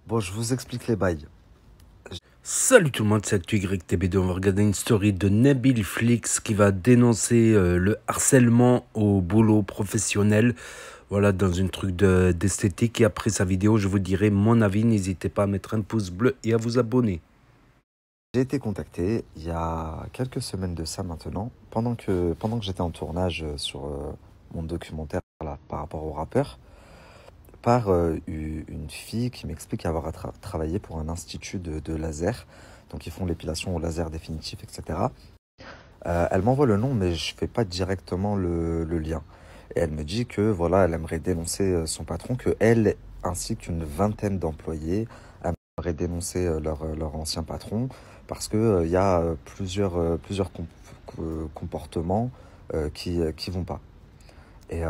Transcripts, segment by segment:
Bon, je vous explique les bails. Salut tout le monde, c'est ActuYTB2. On va regarder une story de Nabil Flix qui va dénoncer le harcèlement au boulot professionnel. Voilà, dans une truc d'esthétique. Et après sa vidéo, je vous dirai mon avis. N'hésitez pas à mettre un pouce bleu et à vous abonner. J'ai été contacté il y a quelques semaines de ça maintenant, pendant que j'étais en tournage sur mon documentaire là, par rapport au rappeur, par une fille qui m'explique avoir travaillé pour un institut de laser. Donc ils font l'épilation au laser définitif, etc. Elle m'envoie le nom, mais je fais pas directement le lien. Et elle me dit que voilà, elle aimerait dénoncer son patron, que elle ainsi qu'une vingtaine d'employés aimeraient dénoncer leur ancien patron parce que il y a plusieurs comportements qui vont pas. Et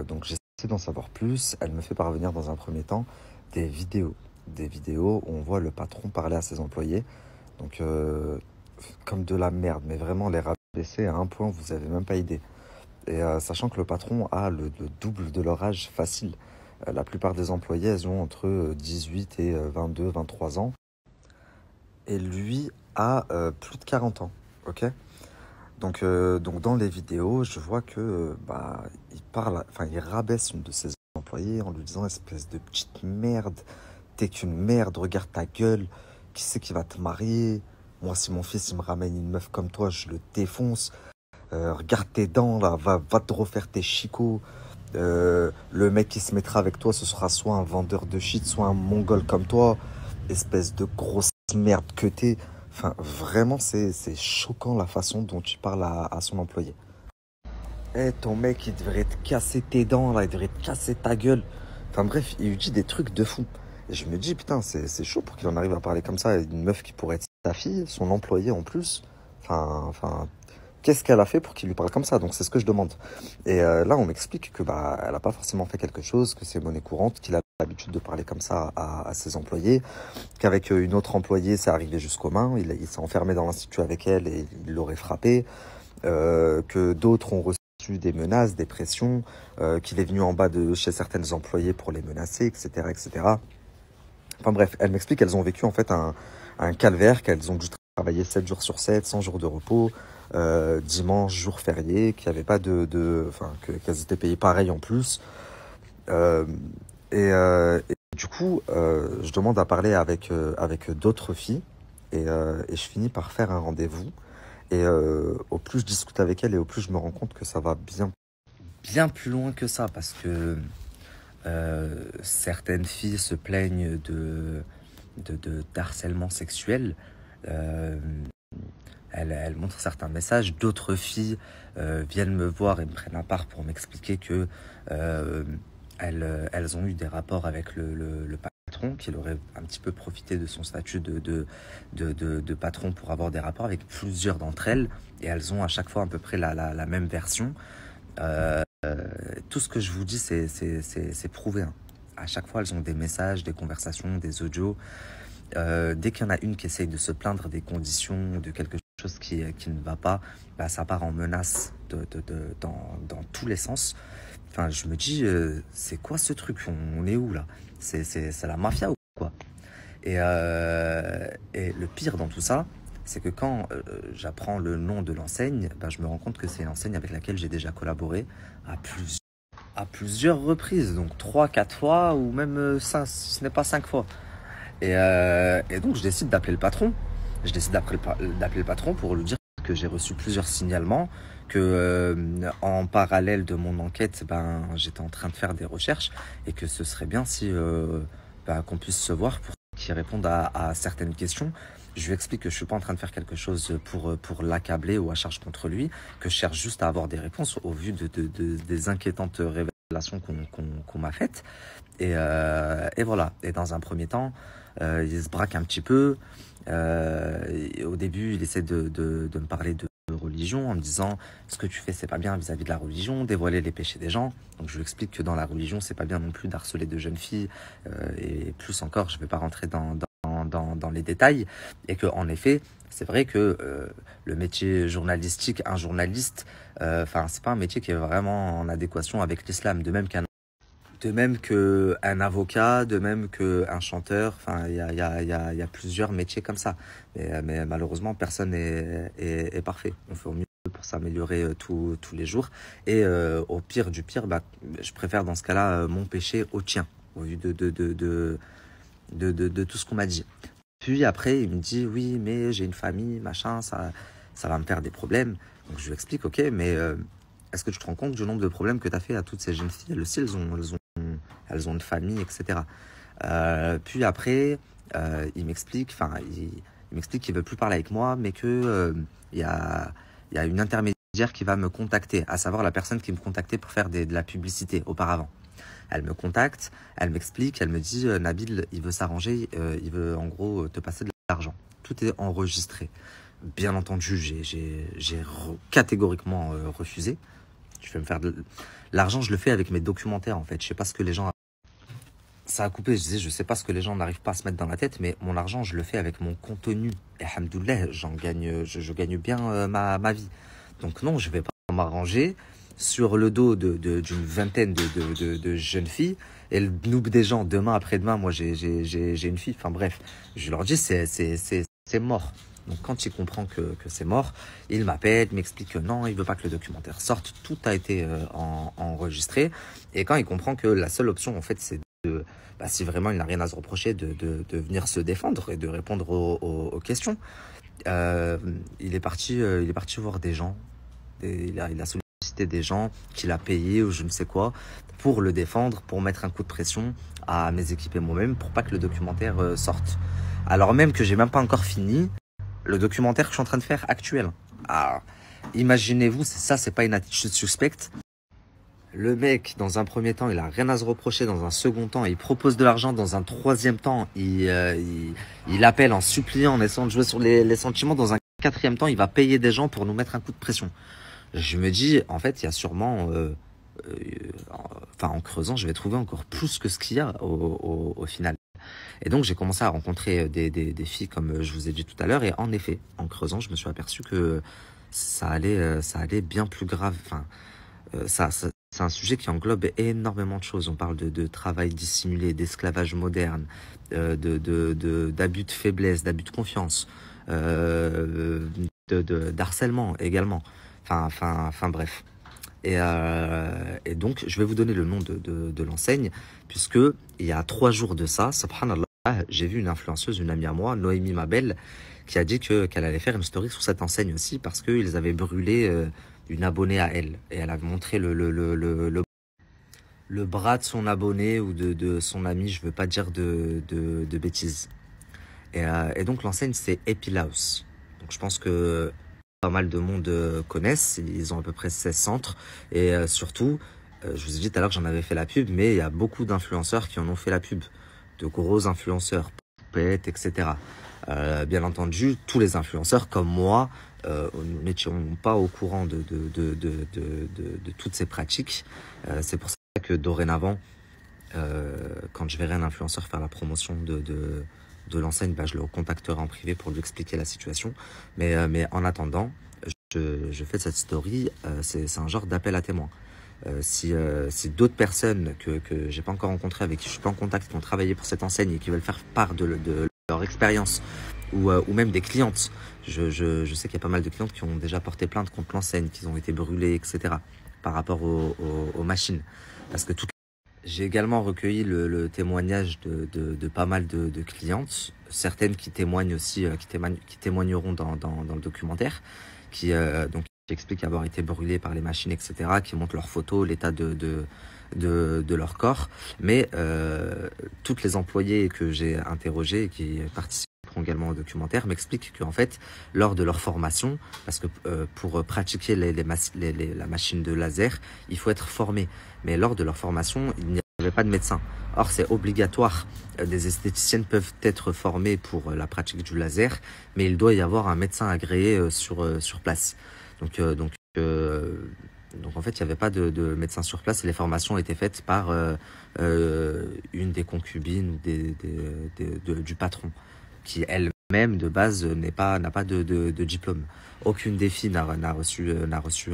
donc j'essaie d'en savoir plus. Elle me fait parvenir dans un premier temps des vidéos, où on voit le patron parler à ses employés. Donc comme de la merde, mais vraiment les rabaisser à un point, vous avez même pas idée. Et sachant que le patron a le double de leur âge facile. La plupart des employés, elles ont entre 18 et 22, 23 ans. Et lui a plus de 40 ans, ok? Donc dans les vidéos, je vois que il rabaisse une de ses employés en lui disant espèce de petite merde, t'es qu'une merde, regarde ta gueule, qui c'est qui va te marier? Moi, si mon fils il me ramène une meuf comme toi, je le défonce. Regarde tes dents là, va te refaire tes chicots. Le mec qui se mettra avec toi, ce sera soit un vendeur de shit, soit un mongol comme toi. Espèce de grosse merde que t'es. Enfin, vraiment, c'est choquant la façon dont tu parles à son employé. Eh, ton mec, il devrait te casser tes dents, là, il devrait te casser ta gueule. Enfin bref, il lui dit des trucs de fou. Et je me dis, putain, c'est chaud pour qu'il en arrive à parler comme ça à une meuf qui pourrait être sa fille, son employé en plus. Enfin, qu'est-ce qu'elle a fait pour qu'il lui parle comme ça? Donc c'est ce que je demande. Et là, on m'explique que bah, elle a pas forcément fait quelque chose, que c'est monnaie courante, qu'il a l'habitude de parler comme ça à ses employés, qu'avec une autre employée, c'est arrivé jusqu'aux mains. Il s'est enfermé dans l'institut avec elle et il l'aurait frappé. Que d'autres ont reçu des menaces, des pressions, qu'il est venu en bas de chez certaines employées pour les menacer, etc., etc. Enfin bref, elle m'explique qu'elles ont vécu en fait un calvaire, qu'elles ont dû travailler 7 jours sur 7, 100 jours de repos, dimanche, jour férié, qu'il n'y avait pas qu'elles étaient payées pareil en plus. Euh, et du coup, je demande à parler avec d'autres filles et je finis par faire un rendez-vous. Et au plus je discute avec elle et au plus je me rends compte que ça va bien plus loin que ça parce que certaines filles se plaignent de harcèlement sexuel. Euh, elles montrent certains messages. D'autres filles viennent me voir et me prennent à part pour m'expliquer que euh, elles ont eu des rapports avec le patron, qu'il aurait un petit peu profité de son statut de patron pour avoir des rapports avec plusieurs d'entre elles. Et elles ont à chaque fois à peu près la même version. Tout ce que je vous dis, c'est prouvé, hein. À chaque fois, elles ont des messages, des conversations, des audios. Dès qu'il y en a une qui essaye de se plaindre des conditions, de quelque chose qui ne va pas, bah, ça part en menace dans tous les sens. Enfin, je me dis, c'est quoi ce truc? On est où là? C'est la mafia ou quoi? Et le pire dans tout ça, c'est que quand j'apprends le nom de l'enseigne, bah, je me rends compte que c'est une enseigne avec laquelle j'ai déjà collaboré à plusieurs reprises, donc 3, 4 fois, ou même 5, si ce n'est pas 5 fois. Et donc je décide d'appeler le patron. Je décide d'appeler le patron pour lui dire que j'ai reçu plusieurs signalements, que en parallèle de mon enquête, ben, j'étais en train de faire des recherches et que ce serait bien si qu'on puisse se voir pour qu'il réponde à certaines questions. Je lui explique que je suis pas en train de faire quelque chose pour l'accabler ou à charge contre lui, que je cherche juste à avoir des réponses au vu des inquiétantes révélations qu'on m'a faites. Et voilà. Et dans un premier temps, il se braque un petit peu. Au début, il essaie de me parler de religion en me disant ce que tu fais c'est pas bien vis-à-vis de la religion, dévoiler les péchés des gens. Donc je lui explique que dans la religion c'est pas bien non plus d'harceler de jeunes filles, et plus encore je vais pas rentrer dans les détails, et que en effet c'est vrai que le métier journalistique, un journaliste, c'est pas un métier qui est vraiment en adéquation avec l'islam, de même qu'un De même qu'un avocat, de même qu'un chanteur, enfin, il y a plusieurs métiers comme ça. Mais malheureusement, personne est parfait. On fait au mieux pour s'améliorer tous les jours. Et au pire du pire, bah, je préfère dans ce cas-là mon péché au tien, au vu de tout ce qu'on m'a dit. Puis après, il me dit, oui, mais j'ai une famille, machin, ça va me faire des problèmes. Donc je lui explique, ok, mais est-ce que tu te rends compte du nombre de problèmes que tu as fait à toutes ces jeunes filles? Elles aussi, elles ont une famille, etc. Puis après, il m'explique, il m'explique qu'il veut plus parler avec moi, mais que il y a une intermédiaire qui va me contacter, à savoir la personne qui me contactait pour faire de la publicité auparavant. Elle me contacte, elle m'explique, elle me dit Nabil, il veut s'arranger, il veut en gros te passer de l'argent. Tout est enregistré. Bien entendu, j'ai catégoriquement refusé. Je vais me faire de l'argent, je le fais avec mes documentaires en fait. Je sais pas ce que les gens. Ça a coupé, je disais, je sais pas ce que les gens n'arrivent pas à se mettre dans la tête, mais mon argent, je le fais avec mon contenu. Et alhamdoulilah, je gagne bien ma vie. Donc non, je vais pas m'arranger sur le dos d'une vingtaine de jeunes filles et le noob des gens. Demain, après-demain, moi, j'ai une fille. Enfin bref, je leur dis, c'est mort. Donc quand il comprend que c'est mort, il m'appelle, il m'explique que non, il veut pas que le documentaire sorte. Tout a été enregistré. Et quand il comprend que la seule option, en fait, c'est si vraiment il n'a rien à se reprocher, de venir se défendre et de répondre aux questions. Il est parti voir des gens. Il a sollicité des gens qu'il a payés ou je ne sais quoi pour le défendre, pour mettre un coup de pression à mes équipes et moi-même pour pas que le documentaire sorte. Alors même que j'ai même pas encore fini le documentaire que je suis en train de faire actuel. Ah, imaginez-vous, c'est pas une attitude suspecte. Le mec, dans un premier temps, il a rien à se reprocher. Dans un second temps, il propose de l'argent. Dans un troisième temps, il appelle en suppliant, en essayant de jouer sur les sentiments. Dans un quatrième temps, il va payer des gens pour nous mettre un coup de pression. Je me dis, en fait, il y a sûrement... en creusant, je vais trouver encore plus que ce qu'il y a au final. Et donc, j'ai commencé à rencontrer des filles, comme je vous ai dit tout à l'heure. Et en effet, en creusant, je me suis aperçu que ça allait bien plus grave. C'est un sujet qui englobe énormément de choses. On parle de travail dissimulé, d'esclavage moderne, d'abus de faiblesse, d'abus de confiance, d'harcèlement également. Bref. Et donc, je vais vous donner le nom de l'enseigne, puisque il y a 3 jours de ça, subhanallah, j'ai vu une influenceuse, une amie à moi, Noémie Mabel, qui a dit qu'elle allait faire une story sur cette enseigne aussi, parce qu'ils avaient brûlé une abonnée à elle. Et elle a montré le bras de son abonné ou de son ami, je veux pas dire de bêtises. Et donc, l'enseigne, c'est Epilaus. Donc, je pense que pas mal de monde connaissent. Ils ont à peu près 16 centres. Et surtout, je vous ai dit tout à l'heure que j'en avais fait la pub, mais il y a beaucoup d'influenceurs qui en ont fait la pub. De gros influenceurs, Poupette, etc. Bien entendu, tous les influenceurs comme moi n'étions pas au courant de toutes ces pratiques. C'est pour ça que dorénavant, quand je verrai un influenceur faire la promotion de l'enseigne, je le contacterai en privé pour lui expliquer la situation. Mais en attendant, je fais cette story, c'est un genre d'appel à témoins. Si d'autres personnes que j'ai pas encore rencontrées, avec qui je suis pas en contact, qui ont travaillé pour cette enseigne et qui veulent faire part de leur expérience, ou même des clientes, je sais qu'il y a pas mal de clientes qui ont déjà porté plainte contre l'enseigne, qui ont été brûlées, etc. par rapport aux machines. Parce que j'ai également recueilli le témoignage de pas mal de clientes, certaines qui témoignent aussi, qui témoigneront dans le documentaire, qui expliquent avoir été brûlées par les machines, etc., qui montrent leurs photos, l'état de leur corps. Mais toutes les employées que j'ai interrogées et qui participeront également au documentaire m'expliquent qu'en fait, lors de leur formation, parce que pour pratiquer la machine de laser, il faut être formé. Mais lors de leur formation, il n'y avait pas de médecin. Or, c'est obligatoire. Des esthéticiennes peuvent être formées pour la pratique du laser, mais il doit y avoir un médecin agréé sur place. Donc en fait, il n'y avait pas de médecin sur place et les formations étaient faites par une des concubines ou du patron, qui elle même de base n'a pas de diplôme. Aucune des filles n'a reçu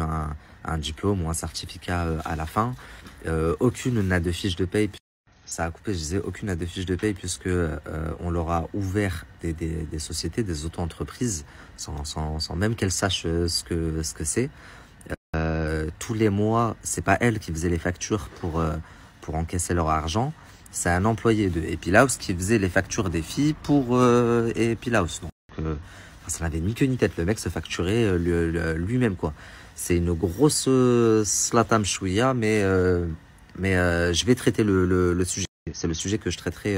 un diplôme ou un certificat à la fin. Aucune n'a de fiche de paye. Ça a coupé, je disais, aucune n'a de fiche de paye puisque on leur a ouvert des sociétés, des auto-entreprises, sans même qu'elles sachent ce que c'est. Tous les mois, c'est pas elles qui faisaient les factures pour encaisser leur argent. C'est un employé de Happy House qui faisait les factures des filles pour Happy House. Donc, ça n'avait ni queue ni tête. Le mec se facturait lui-même, quoi. C'est une grosse slatam chouïa, mais je vais traiter le sujet. C'est le sujet que je traiterai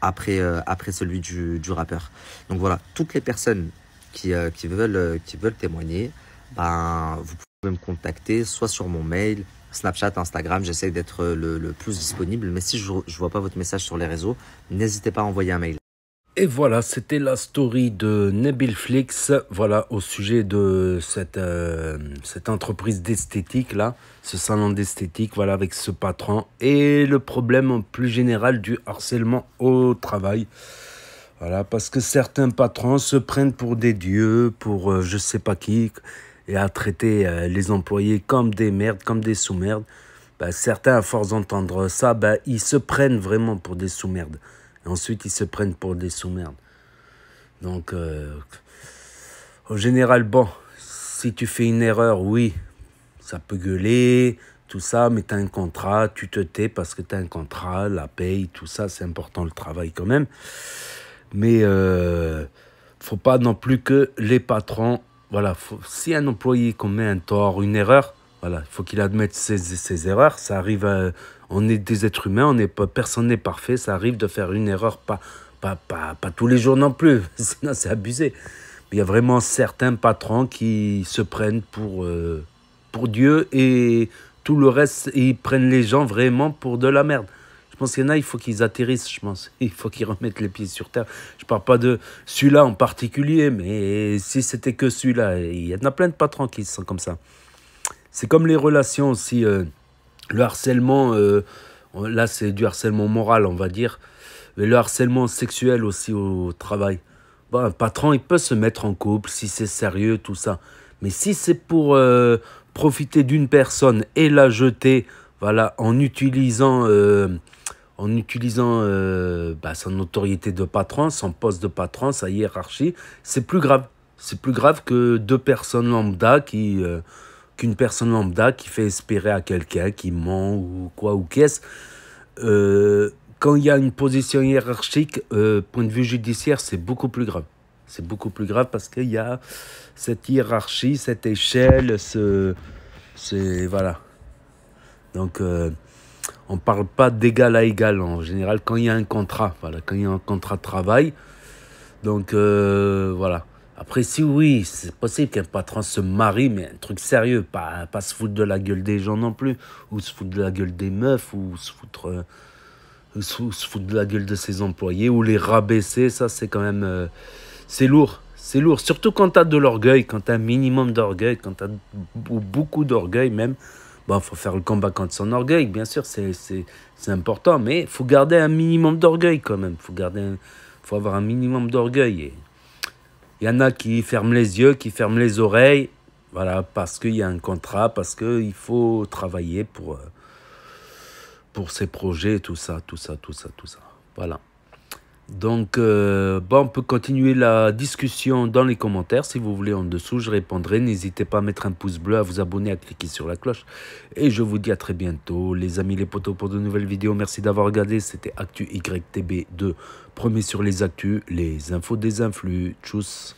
après celui du rappeur. Donc voilà, toutes les personnes qui veulent témoigner, ben, vous pouvez me contacter soit sur mon mail, Snapchat, Instagram. J'essaie d'être le plus disponible. Mais si je ne vois pas votre message sur les réseaux, n'hésitez pas à envoyer un mail. Et voilà, c'était la story de Nabil Flix, voilà, au sujet de cette entreprise d'esthétique là, ce salon d'esthétique, voilà, avec ce patron, et le problème en plus général du harcèlement au travail. Voilà, parce que certains patrons se prennent pour des dieux, pour je sais pas qui, et à traiter les employés comme des merdes, comme des sous-merdes. Ben, certains, à force d'entendre ça, ben, ils se prennent vraiment pour des sous-merdes. Et ensuite, ils se prennent pour des sous-merdes. Donc, en général, bon, si tu fais une erreur, oui, ça peut gueuler, tout ça, mais tu as un contrat, tu te tais parce que tu as un contrat, la paye, tout ça, c'est important, le travail quand même. Mais faut pas non plus que les patrons, voilà, si un employé commet un tort, une erreur, voilà, il faut qu'il admette ses erreurs. Ça arrive, on est des êtres humains, personne n'est parfait. Ça arrive de faire une erreur, pas tous les jours non plus, sinon c'est abusé. Mais il y a vraiment certains patrons qui se prennent pour Dieu et tout le reste, ils prennent les gens vraiment pour de la merde. Je pense qu'il y en a, il faut qu'ils atterrissent, je pense. Il faut qu'ils remettent les pieds sur terre. Je parle pas de celui-là en particulier, mais si c'était que celui-là, il y en a plein de patrons qui sont comme ça. C'est comme les relations aussi. Le harcèlement, là c'est du harcèlement moral, on va dire. Mais le harcèlement sexuel aussi au travail. Bon, un patron, il peut se mettre en couple si c'est sérieux, tout ça. Mais si c'est pour profiter d'une personne et la jeter, voilà, en utilisant sa notoriété de patron, son poste de patron, sa hiérarchie, c'est plus grave. C'est plus grave que deux personnes lambda qu'une personne lambda qui fait espérer à quelqu'un, qui ment ou quoi ou qu'est-ce. Quand il y a une position hiérarchique, point de vue judiciaire, c'est beaucoup plus grave. C'est beaucoup plus grave parce qu'il y a cette hiérarchie, cette échelle, voilà. Donc, on ne parle pas d'égal à égal en général quand il y a un contrat. Voilà, quand il y a un contrat de travail. Donc, voilà. Après, si oui, c'est possible qu'un patron se marie, mais un truc sérieux, pas se foutre de la gueule des gens non plus, ou se foutre de la gueule des meufs, ou se foutre de la gueule de ses employés, ou les rabaisser, ça c'est quand même... c'est lourd, c'est lourd. Surtout quand tu as de l'orgueil, quand tu as un minimum d'orgueil, quand tu as beaucoup d'orgueil même. Bon, faut faire le combat contre son orgueil, bien sûr, c'est important, mais il faut garder un minimum d'orgueil quand même. Faut avoir un minimum d'orgueil. Et il y en a qui ferment les yeux, qui ferment les oreilles, voilà, parce qu'il y a un contrat, parce qu'il faut travailler pour ses projets, tout ça. Voilà. Donc, on peut continuer la discussion dans les commentaires. Si vous voulez en dessous, je répondrai. N'hésitez pas à mettre un pouce bleu, à vous abonner, à cliquer sur la cloche. Et je vous dis à très bientôt, les amis, les potos, pour de nouvelles vidéos. Merci d'avoir regardé. C'était Actu YTB2. Premier sur les actus, les infos des influx. Tchuss.